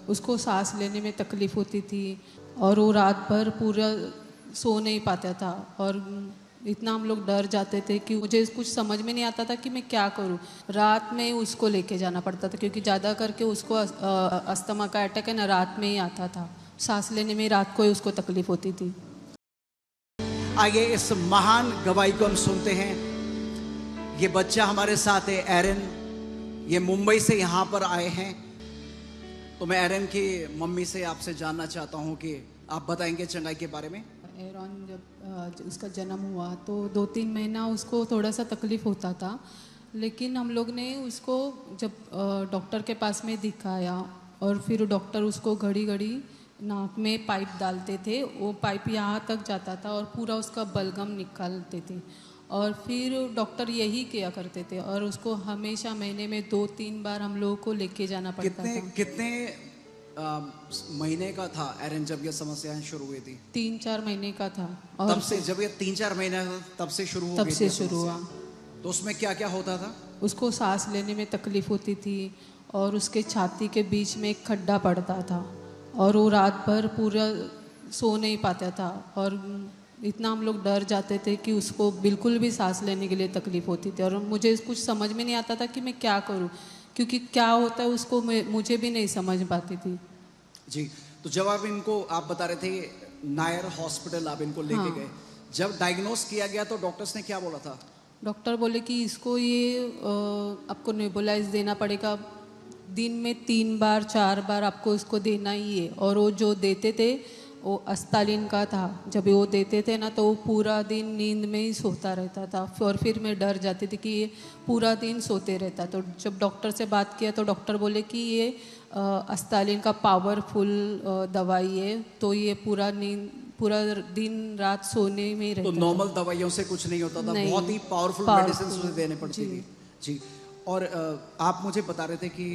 उसको सांस लेने में तकलीफ़ होती थी और वो रात भर पूरा सो नहीं पाता था और इतना हम लोग डर जाते थे कि मुझे कुछ समझ में नहीं आता था कि मैं क्या करूं। रात में उसको लेके जाना पड़ता था क्योंकि ज़्यादा करके उसको अस्थमा का अटैक है ना, रात में ही आता था। सांस लेने में रात को ही उसको तकलीफ़ होती थी। आइए इस महान गवाही को हम सुनते हैं। ये बच्चा हमारे साथ है, एरन। ये मुंबई से यहाँ पर आए हैं। तो मैं एरन की मम्मी से आपसे जानना चाहता हूँ कि आप बताएंगे चंगाई के बारे में। एरन जब उसका जन्म हुआ तो 2-3 महीना उसको थोड़ा सा तकलीफ़ होता था, लेकिन हम लोग ने उसको जब डॉक्टर के पास में दिखाया और फिर डॉक्टर उसको घड़ी घड़ी नाक में पाइप डालते थे। वो पाइप यहाँ तक जाता था और पूरा उसका बलगम निकालते थे और फिर डॉक्टर यही किया करते थे और उसको हमेशा महीने में 2-3 बार हम लोगों को लेके जाना पड़ता था। कितने महीने का था एरन जब ये समस्याएं शुरू हुई थी? 3-4 महीने का था। और तब से जब ये 3-4 महीने तब से शुरू हो तब गई से थी शुरू हुआ। तो उसमें क्या क्या होता था? उसको सांस लेने में तकलीफ़ होती थी और उसके छाती के बीच में एक खड्डा पड़ता था और वो रात भर पूरा सो नहीं पाता था और इतना हम लोग डर जाते थे कि उसको बिल्कुल भी सांस लेने के लिए तकलीफ़ होती थी और मुझे कुछ समझ में नहीं आता था कि मैं क्या करूं, क्योंकि क्या होता है उसको मुझे भी नहीं समझ पाती थी। जी, तो जब आप बता रहे थे नायर हॉस्पिटल आप इनको लेके गए, जब डायग्नोस किया गया तो डॉक्टर्स ने क्या बोला था? डॉक्टर बोले कि इसको ये आपको नेबुलाइज देना पड़ेगा। दिन में 3 बार 4 बार आपको इसको देना ही है। और वो जो देते थे वो अस्तालिन का था। जब वो देते थे ना तो वो पूरा दिन नींद में ही सोता रहता था और फिर मैं डर जाती थी कि ये पूरा दिन सोते रहता। तो जब डॉक्टर से बात किया तो डॉक्टर बोले कि ये अस्तालिन का पावरफुल दवाई है, तो ये पूरा दिन रात सोने में ही रहता। तो नॉर्मल दवाइयों से कुछ नहीं होता था, बहुत ही पावरफुल मेडिसिन उसे देने पड़ती थी। जी, और आप मुझे बता रहे थे कि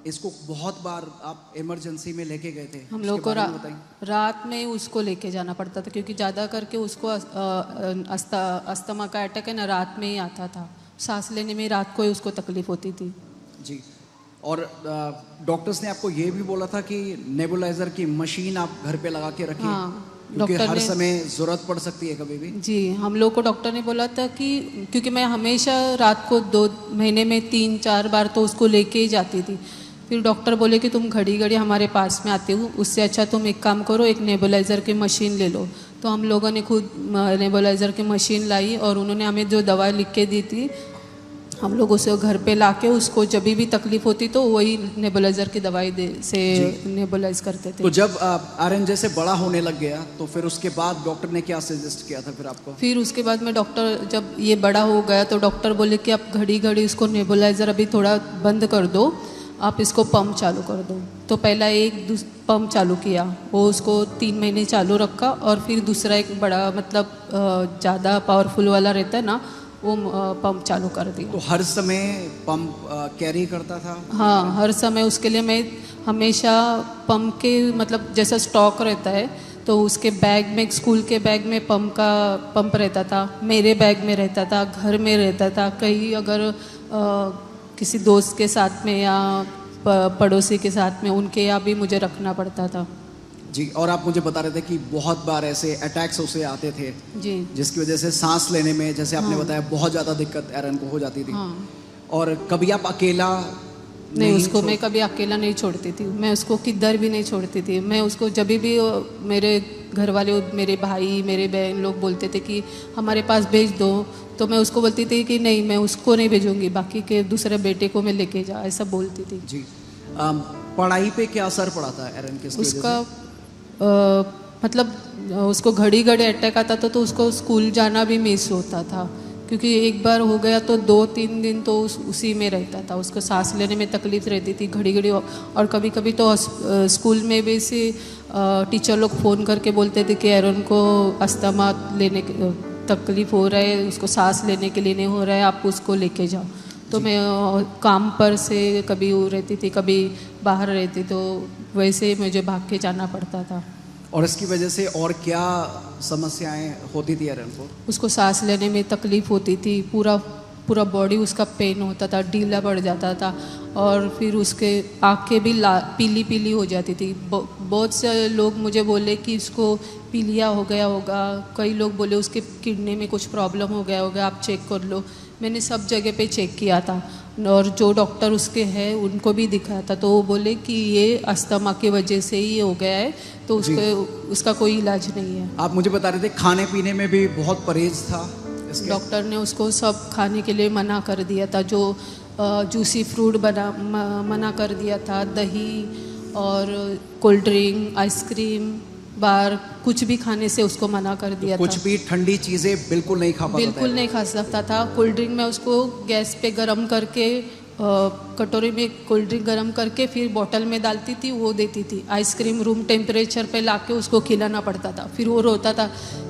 इसको बहुत बार आप इमरजेंसी में लेके गए थे। हम लोग को रात में उसको लेके जाना पड़ता था क्योंकि ज़्यादा करके उसको अस्थमा का अटैक है ना, रात में ही आता था। सांस लेने में रात को ही उसको तकलीफ होती थी। जी, और डॉक्टर्स ने आपको ये भी बोला था कि नेबुलाइजर की मशीन आप घर पे लगा के रखिए। हाँ, क्योंकि हर समय जरूरत पड़ सकती है कभी भी। जी, हम लोग को डॉक्टर ने बोला था कि क्योंकि मैं हमेशा रात को 2 महीने में 3-4 बार तो उसको लेके ही जाती थी। फिर डॉक्टर बोले कि तुम घड़ी घड़ी हमारे पास में आते हो, उससे अच्छा तुम एक काम करो, एक नेबुलाइज़र की मशीन ले लो। तो हम लोगों ने खुद नेबुलाइज़र की मशीन लाई और उन्होंने हमें जो दवा लिख के दी थी हम लोग उसे घर पे लाके उसको जब भी तकलीफ होती तो वही नेबुलाइज़र की दवाई से नेबुलाइज करते थे। तो जब आर्यन जैसे बड़ा होने लग गया तो फिर उसके बाद डॉक्टर ने क्या सजेस्ट किया था फिर आपको? फिर उसके बाद में डॉक्टर जब ये बड़ा हो गया तो डॉक्टर बोले कि आप घड़ी घड़ी उसको नेबुलाइज़र अभी थोड़ा बंद कर दो, आप इसको पंप चालू कर दो। तो पहला एक पंप चालू किया, वो उसको 3 महीने चालू रखा और फिर दूसरा एक बड़ा मतलब ज़्यादा पावरफुल वाला रहता है ना, वो पंप चालू कर दिया। तो हर समय पंप कैरी करता था? हाँ, हर समय उसके लिए मैं हमेशा पंप के मतलब जैसा स्टॉक रहता है तो उसके बैग में, स्कूल के बैग में पंप रहता था, मेरे बैग में रहता था, घर में रहता था, कहीं अगर किसी दोस्त के साथ में या पड़ोसी के साथ में उनके यहाँ भी मुझे रखना पड़ता था। जी, और आप मुझे बता रहे थे कि बहुत बार ऐसे अटैक्स उसे आते थे जी, जिसकी वजह से सांस लेने में जैसे आपने बताया बहुत ज़्यादा दिक्कत एरन को हो जाती थी। और कभी आप अकेला नहीं उसको मैं कभी अकेला नहीं छोड़ती थी, मैं उसको किधर भी नहीं छोड़ती थी। मैं उसको जब भी मेरे घर वाले, मेरे भाई, मेरे बहन लोग बोलते थे कि हमारे पास भेज दो, तो मैं उसको बोलती थी कि नहीं, मैं उसको नहीं भेजूंगी, बाकी के दूसरे बेटे को मैं लेके जा, ऐसा बोलती थी। जी, पढ़ाई पे क्या असर पड़ा था एरन के? उसका मतलब उसको घड़ी घड़ी अटैक आता था तो उसको स्कूल जाना भी मिस होता था क्योंकि एक बार हो गया तो 2-3 दिन तो उसी में रहता था। उसको सांस लेने में तकलीफ रहती थी घड़ी घड़ी, और कभी कभी तो स्कूल में भी से टीचर लोग फ़ोन करके बोलते थे कि एरन को अस्थमा लेने तकलीफ हो रहा है, उसको सांस लेने के लिए नहीं हो रहा है, आप उसको लेके जाओ। तो मैं काम पर से कभी रहती थी, कभी बाहर रहती, तो वैसे मुझे भाग के जाना पड़ता था। और इसकी वजह से और क्या समस्याएं होती थी एरन को? उसको सांस लेने में तकलीफ होती थी, पूरा पूरा बॉडी उसका पेन होता था, ढीला पड़ जाता था और फिर उसके आँखें भी पीली पीली हो जाती थी। बहुत से लोग मुझे बोले कि इसको पीलिया हो गया होगा, कई लोग बोले उसके किडनी में कुछ प्रॉब्लम हो गया होगा, आप चेक कर लो। मैंने सब जगह पे चेक किया था और जो डॉक्टर उसके हैं उनको भी दिखाया था, तो वो बोले कि ये अस्थमा की वजह से ही हो गया है, तो उसका कोई इलाज नहीं है। आप मुझे बता रहे थे खाने पीने में भी बहुत परहेज था इसके? डॉक्टर ने उसको सब खाने के लिए मना कर दिया था, जो जूसी फ्रूट मना कर दिया था, दही और कोल्ड ड्रिंक, आइसक्रीम, बार कुछ भी खाने से उसको मना कर दिया था। कुछ भी ठंडी चीज़ें बिल्कुल नहीं खा पाता था? बिल्कुल नहीं खा सकता था। कोल्ड ड्रिंक में उसको गैस पे गरम करके कटोरी में कोल्ड ड्रिंक गरम करके फिर बोतल में डालती थी, वो देती थी। आइसक्रीम रूम टेम्परेचर पे लाके उसको खिलाना पड़ता था। फिर वो रोता था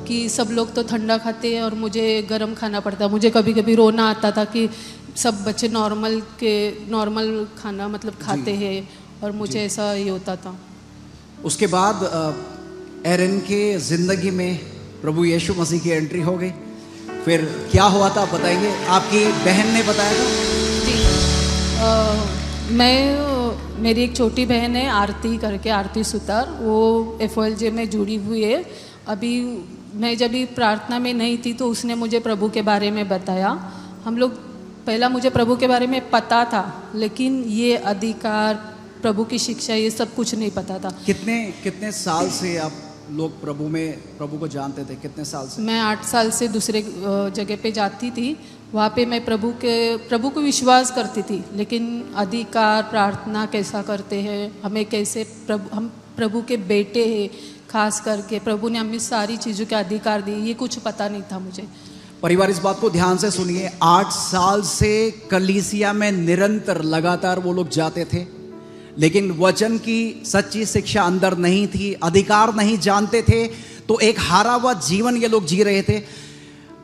कि सब लोग तो ठंडा खाते हैं और मुझे गरम खाना पड़ता। मुझे कभी कभी रोना आता था कि सब बच्चे नॉर्मल खाना मतलब खाते हैं और मुझे ऐसा ही होता था। उसके बाद एरन के ज़िंदगी में प्रभु यीशु मसीह की एंट्री हो गई। फिर क्या हुआ था बताइए? आपकी बहन ने बताया था? जी, मेरी एक छोटी बहन है आरती करके, आरती सुतार, वो FOLJ में जुड़ी हुई है। अभी मैं जब भी प्रार्थना में नहीं थी तो उसने मुझे प्रभु के बारे में बताया। हम लोग पहला मुझे प्रभु के बारे में पता था, लेकिन ये अधिकार, प्रभु की शिक्षा, ये सब कुछ नहीं पता था। कितने साल से आप लोग प्रभु को जानते थे? कितने साल से? मैं 8 साल से दूसरे जगह पे जाती थी। वहाँ पे मैं प्रभु को विश्वास करती थी, लेकिन अधिकार, प्रार्थना कैसा करते हैं, हमें कैसे हम प्रभु के बेटे हैं, खास करके प्रभु ने हमें सारी चीज़ों के अधिकार दिए, ये कुछ पता नहीं था मुझे। परिवार इस बात को ध्यान से सुनिए, 8 साल से कलीसिया में निरंतर लगातार वो लोग जाते थे, लेकिन वचन की सच्ची शिक्षा अंदर नहीं थी, अधिकार नहीं जानते थे, तो एक हारा हुआ जीवन ये लोग जी रहे थे।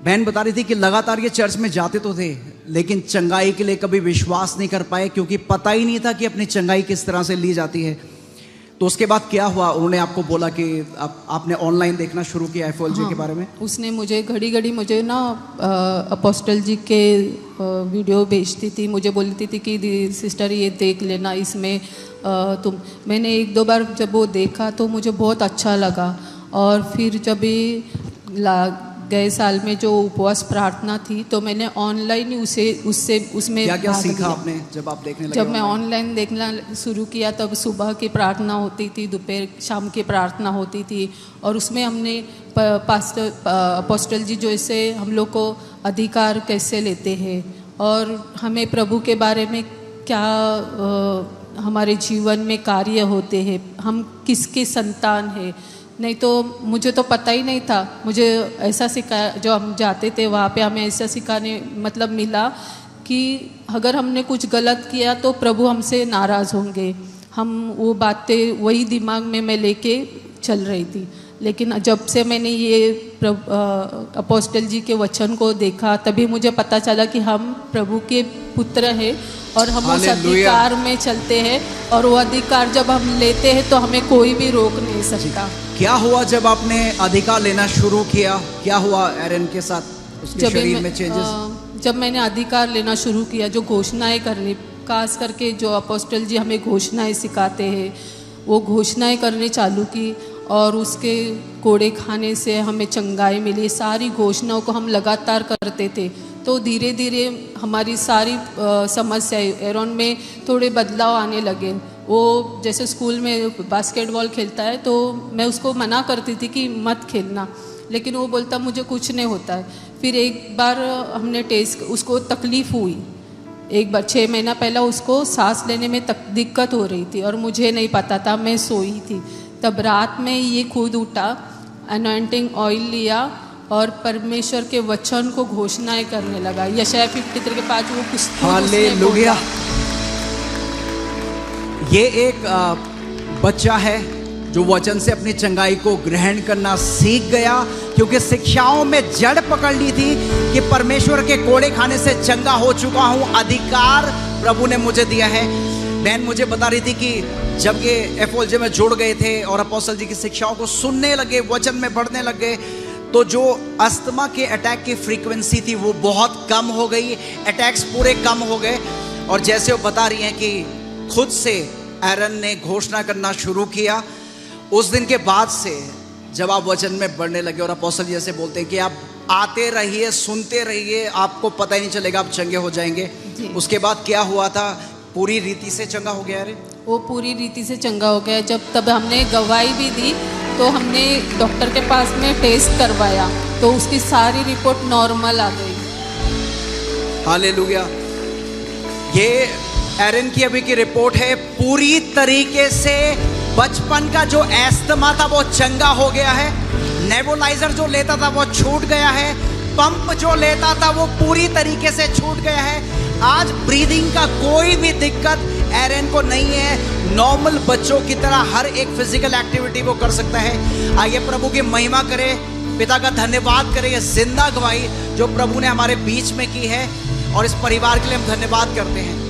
बहन बता रही थी कि लगातार ये चर्च में जाते तो थे, लेकिन चंगाई के लिए कभी विश्वास नहीं कर पाए, क्योंकि पता ही नहीं था कि अपनी चंगाई किस तरह से ली जाती है। तो उसके बाद क्या हुआ? उन्होंने आपको बोला कि आपने ऑनलाइन देखना शुरू किया FOLJ के बारे में? उसने मुझे घड़ी मुझे ना अपोस्टल जी के वीडियो भेजती थी, मुझे बोलती थी कि सिस्टर ये देख लेना, इसमें मैंने 1-2 बार जब वो देखा तो मुझे बहुत अच्छा लगा। और फिर जब गए साल में जो उपवास प्रार्थना थी, तो मैंने ऑनलाइन ही उसमें क्या सीखा आपने जब आप देखने लगे? जब मैं ऑनलाइन देखना शुरू किया तब सुबह की प्रार्थना होती थी, दोपहर शाम की प्रार्थना होती थी, और उसमें हमने अपोस्टल जी जैसे हम लोग को अधिकार कैसे लेते हैं और हमें प्रभु के बारे में क्या हमारे जीवन में कार्य होते हैं, हम किसके संतान हैं। नहीं तो मुझे तो पता ही नहीं था। मुझे ऐसा सिखाया, जो हम जाते थे वहाँ पे हमें ऐसा सिखाने मतलब मिला कि अगर हमने कुछ गलत किया तो प्रभु हमसे नाराज़ होंगे। हम वो बातें वही दिमाग में मैं लेके चल रही थी, लेकिन जब से मैंने ये अपोस्टल जी के वचन को देखा, तभी मुझे पता चला कि हम प्रभु के पुत्र हैं और हम उस अधिकार में चलते हैं, और वो अधिकार जब हम लेते हैं तो हमें कोई भी रोक नहीं सकता। क्या हुआ जब आपने अधिकार लेना शुरू किया? क्या हुआ एरन के साथ, उसके शरीर में चेंजेस? जब मैंने अधिकार लेना शुरू किया, जो घोषणाएं करनी, खास करके जो अपोस्टल जी हमें घोषणाएं सिखाते हैं, वो घोषणाएं करने चालू की और उसके कोड़े खाने से हमें चंगाई मिली। सारी घोषणाओं को हम लगातार करते थे, तो धीरे धीरे हमारी सारी समस्याएं एरोन में थोड़े बदलाव आने लगे। वो जैसे स्कूल में बास्केटबॉल खेलता है तो मैं उसको मना करती थी कि मत खेलना, लेकिन वो बोलता मुझे कुछ नहीं होता है। फिर एक बार हमने टेस्ट, उसको तकलीफ़ हुई, एक बार 6 महीना पहला उसको सांस लेने में दिक्कत हो रही थी और मुझे नहीं पता था, मैं सोई थी। तब रात में ये खुद उठा, अनॉइंटिंग ऑयल लिया और परमेश्वर के वचन को घोषणाएं करने लगा। यशायाह 53 के 5 वो कुछ हालेलुया। ये एक बच्चा है जो वचन से अपनी चंगाई को ग्रहण करना सीख गया, क्योंकि शिक्षाओं में जड़ पकड़ ली थी कि परमेश्वर के कोड़े खाने से चंगा हो चुका हूं, अधिकार प्रभु ने मुझे दिया है। बहन मुझे बता रही थी कि जब ये FOLJ में जुड़ गए थे और अपोस्टल जी की शिक्षाओं को सुनने लगे, वचन में पढ़ने लग गए, तो जो अस्थमा के अटैक की फ्रीक्वेंसी थी वो बहुत कम हो गई, अटैक्स पूरे कम हो गए। और जैसे वो बता रही हैं कि खुद से एरन ने घोषणा करना शुरू किया, उस दिन के बाद से जब आप वचन में बढ़ने लगे, और अपोस्टल जैसे बोलते हैं कि आप आते रहिए, सुनते रहिए, आपको पता ही नहीं चलेगा, आप चंगे हो जाएंगे। उसके बाद क्या हुआ था? पूरी रीति से चंगा हो गया? अरे वो पूरी रीति से चंगा हो गया। तब हमने गवाही भी दी, तो हमने डॉक्टर के पास में टेस्ट करवाया, तो उसकी सारी रिपोर्ट नॉर्मल आ गई। हालेलुया। ये एरन की अभी की रिपोर्ट है, पूरी तरीके से बचपन का जो एस्थमा था वो चंगा हो गया है, नेबुलाइजर जो लेता था वो छूट गया है, पंप जो लेता था वो पूरी तरीके से छूट गया है। आज ब्रीदिंग का कोई भी दिक्कत एरन को नहीं है। नॉर्मल बच्चों की तरह हर एक फिजिकल एक्टिविटी वो कर सकता है। आइए प्रभु की महिमा करें, पिता का धन्यवाद करें। ये जिंदा गवाही जो प्रभु ने हमारे बीच में की है, और इस परिवार के लिए हम धन्यवाद करते हैं।